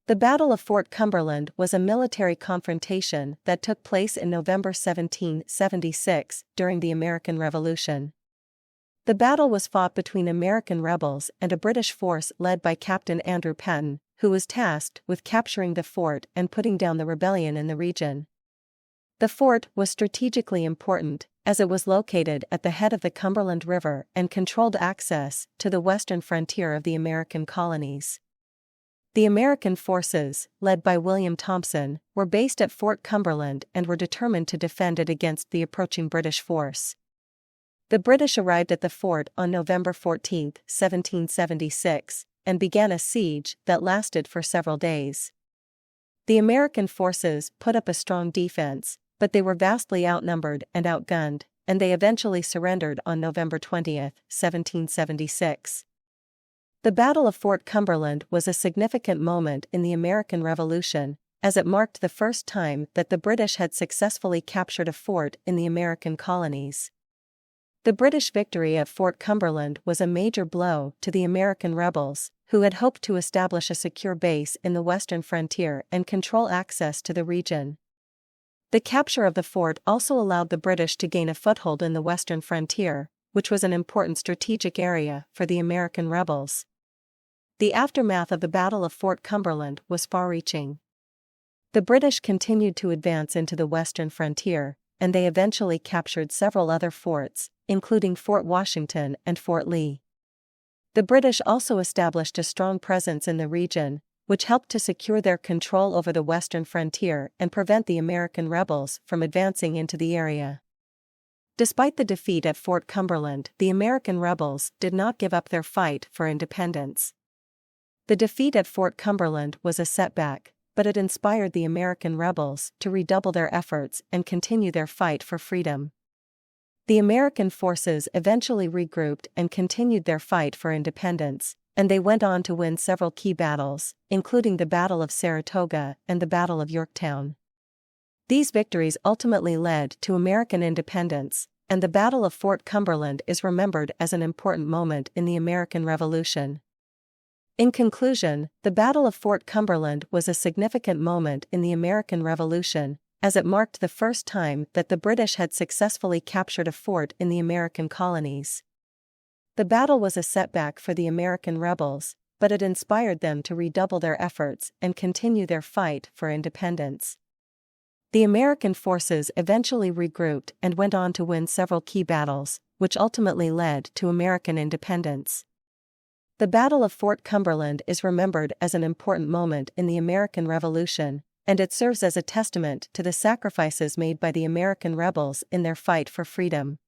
The Battle of Fort Cumberland was a military confrontation that took place in November 1776 during the American Revolution. The battle was fought between American rebels and a British force led by Captain Andrew Patten, who was tasked with capturing the fort and putting down the rebellion in the region. The fort was strategically important, as it was located at the head of the Cumberland River and controlled access to the western frontier of the American colonies. The American forces, led by William Thompson, were based at Fort Cumberland and were determined to defend it against the approaching British force. The British arrived at the fort on November 14, 1776, and began a siege that lasted for several days. The American forces put up a strong defense, but they were vastly outnumbered and outgunned, and they eventually surrendered on November 20, 1776. The Battle of Fort Cumberland was a significant moment in the American Revolution, as it marked the first time that the British had successfully captured a fort in the American colonies. The British victory at Fort Cumberland was a major blow to the American rebels, who had hoped to establish a secure base in the western frontier and control access to the region. The capture of the fort also allowed the British to gain a foothold in the western frontier, which was an important strategic area for the American rebels. The aftermath of the Battle of Fort Cumberland was far-reaching. The British continued to advance into the western frontier, and they eventually captured several other forts, including Fort Washington and Fort Lee. The British also established a strong presence in the region, which helped to secure their control over the western frontier and prevent the American rebels from advancing into the area. Despite the defeat at Fort Cumberland, the American rebels did not give up their fight for independence. The defeat at Fort Cumberland was a setback, but it inspired the American rebels to redouble their efforts and continue their fight for freedom. The American forces eventually regrouped and continued their fight for independence, and they went on to win several key battles, including the Battle of Saratoga and the Battle of Yorktown. These victories ultimately led to American independence, and the Battle of Fort Cumberland is remembered as an important moment in the American Revolution. In conclusion, the Battle of Fort Cumberland was a significant moment in the American Revolution, as it marked the first time that the British had successfully captured a fort in the American colonies. The battle was a setback for the American rebels, but it inspired them to redouble their efforts and continue their fight for independence. The American forces eventually regrouped and went on to win several key battles, which ultimately led to American independence. The Battle of Fort Cumberland is remembered as an important moment in the American Revolution, and it serves as a testament to the sacrifices made by the American rebels in their fight for freedom.